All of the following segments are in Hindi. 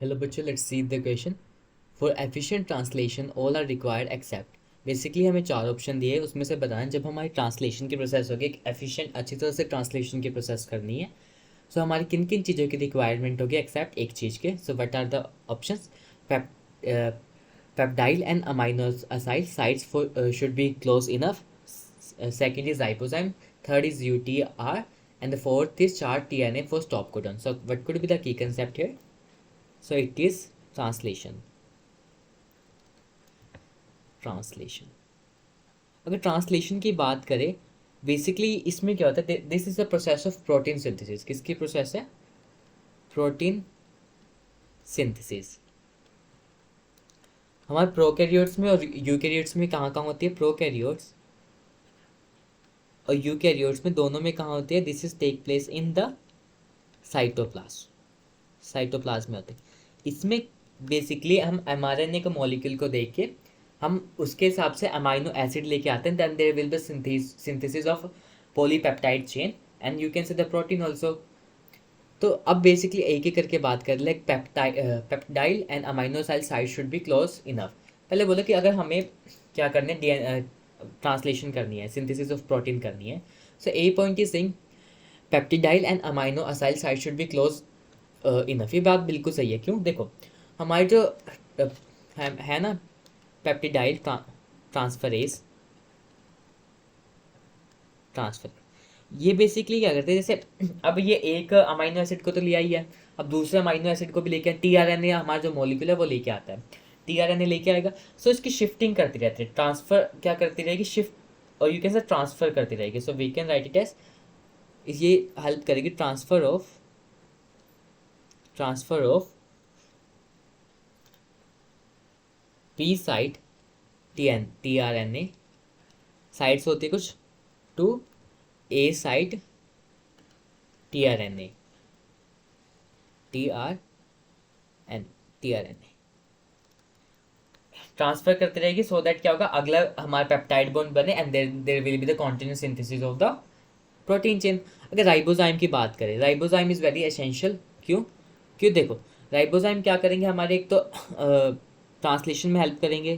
हेलो बच्चों, let's see the question. For efficient translation all are required except. Basically हमें चार ऑप्शन दिए, उसमें से बताएं जब हमारी ट्रांसलेशन की प्रोसेस होगी, एक एफिशिएंट अच्छी तरह से ट्रांसलेशन की प्रोसेस करनी है, सो हमारी किन किन चीज़ों की रिक्वायरमेंट होगी एक्सेप्ट एक चीज़ के। So what are the options? Peptidyl and aminoacyl sites for should be close enough. Second is ribozyme. Third is UTR. And the fourth is chart TNA for stop codon. So what could be the key concept here? So it is translation. Translation. अगर ट्रांसलेशन की बात करें, बेसिकली इसमें क्या होता है, this is the process of protein synthesis. किसकी प्रोसेस है? Protein synthesis. हमारे प्रोकैरियोट्स में और यूकैरियोट्स में कहाँ कहाँ होती है? प्रोकैरियोट्स और यूकैरियोट्स में दोनों में कहाँ होती है? This is take place in the cytoplasm. Cytoplasm में होते हैं. इसमें बेसिकली हम एमआरएनए के मॉलिक्यूल को देख के हम उसके हिसाब से अमाइनो एसिड लेके आते हैं. Then there will be synthesis of polypeptide chain and you can say the protein also. तो अब बेसिकली एक एक करके बात कर ले. Peptidyl and amino side should be close enough. पहले बोला कि अगर हमें क्या करना है, ट्रांसलेशन करनी है, सिंथेसिस ऑफ प्रोटीन करनी है. So a point is saying peptidyl and aminoacyl side should be close enough. ये बात बिल्कुल सही है. क्यों? देखो, हमारे जो है ना पेप्टिडाइल ट्रांसफरेज ट्रांसफर, ये बेसिकली क्या करते हैं, जैसे अब ये एक अमाइनो एसिड को तो लिया ही है, अब दूसरे अमाइनो एसिड को भी लेके टीआरएनए हमारा जो मॉलिक्यूल है वो लेके आता है. टीआरएनए लेके आएगा, सो इसकी शिफ्टिंग करती रहती है. ट्रांसफर क्या करती रहेगी? शिफ्ट, और यू कैन से ट्रांसफर करती रहेगी. So we can write it as, ये हेल्प करेगी transfer of P site tRNA sites होती है कुछ to A site tRNA tRNA transfer करती रहेगी. सो दैट क्या होगा, अगला हमारा पेप्टाइड बॉन्ड बने and there will be the continuous synthesis of the protein chain. अगर राइबोजाइम की बात करें, राइबोजाइम इज वेरी एसेंशियल. क्यों? क्यों? देखो, राइबोजाइम क्या करेंगे हमारे, एक तो ट्रांसलेशन में हेल्प करेंगे.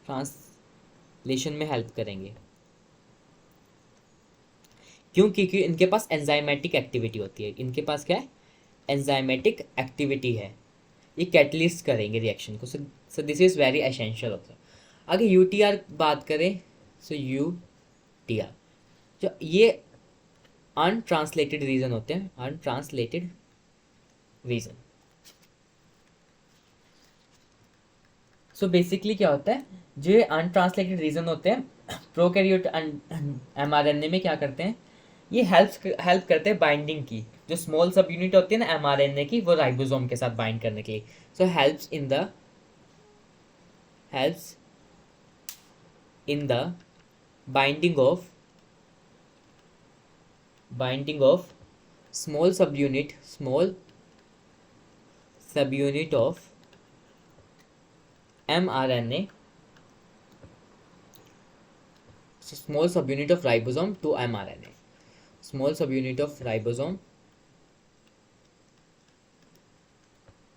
ट्रांसलेशन में हेल्प करेंगे क्यों? क्योंकि इनके पास एंजाइमेटिक एक्टिविटी होती है. इनके पास क्या है? एंजाइमेटिक एक्टिविटी है. ये कैटलिस्ट करेंगे रिएक्शन को. So this is very essential also. अगर यूटीआर बात करें, सो यूटीआर जो ये अनट्रांसलेटेड रीजन होते हैं, अनट्रांसलेटेड रीजन. सो बेसिकली क्या होता है, जो अनट्रांसलेटेड रीजन होते हैं प्रोकैरियोट एमआरएनए में क्या करते हैं, ये हेल्प करते हैं बाइंडिंग की. जो स्मॉल सब यूनिट होती है ना एमआरएनए की, वो राइबोसोम के साथ बाइंड करने के लिए. So helps in the binding of small subunit of mRNA, so small subunit of ribosome to mRNA, small subunit of ribosome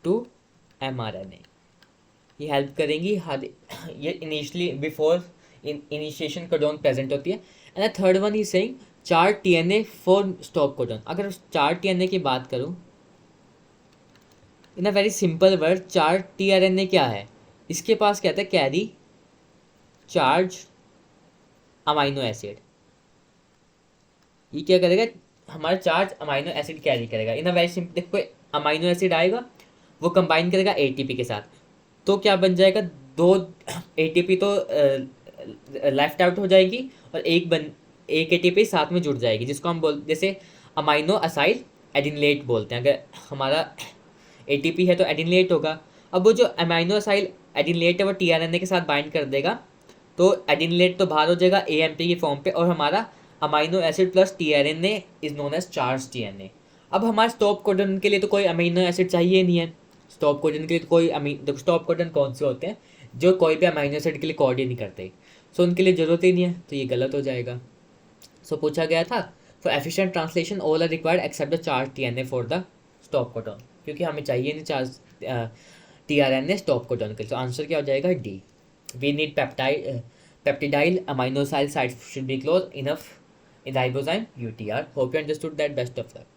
to mRNA. ये हेल्प करेंगी हर, ये initially before initiation codon present होती है. And third one is saying चार टीएनए फॉर स्टॉप कोडोन. अगर चार टीएनए की बात करूं, इन अ वेरी सिंपल वर्ड, चार टीआरएनए क्या है, इसके पास क्या था, कैरी चार्ज अमाइनो एसिड. ये क्या करेगा, हमारा चार्ज अमाइनो एसिड कैरी करेगा. इन अ वेरी सिंपल, देखो कोई अमाइनो एसिड आएगा, वो कंबाइन करेगा एटीपी के साथ, तो क्या बन जाएगा, दो एटीपी तो लेफ्ट आउट हो जाएगी और एक एटीपी साथ में जुड़ जाएगी, जिसको हम जैसे अमाइनो असाइल एडिनलेट बोलते हैं. अगर हमारा एटीपी है तो एडिनलेट होगा. अब वो जो अमाइनो असाइल एडिनलेट है वो टीआरएनए के साथ बाइंड कर देगा, तो एडिनलेट तो बाहर हो जाएगा एएमपी की फॉर्म पे, और हमारा amino acid plus tRNA is known as charge TNA. अब हमारे स्टॉप कोडन के लिए तो कोई अमीनो एसिड चाहिए नहीं है. स्टॉप कोडन के लिए तो कोई स्टॉप कोडन कौन से होते हैं, जो कोई भी अमीनो एसिड के लिए कोड ही नहीं करते, सो उनके लिए ज़रूरत ही नहीं है, तो ये गलत हो जाएगा. सो पूछा गया था, for efficient translation all are required except the charge tRNA for the stop codon. क्योंकि हमें चाहिए नहीं चार्ज टीआरएनए स्टॉप को टर्न कर। तो आंसर क्या हो जाएगा D. We need peptidyl aminoacyl site should be close enough in ribozyme UTR. Hope you understood that. Best of luck.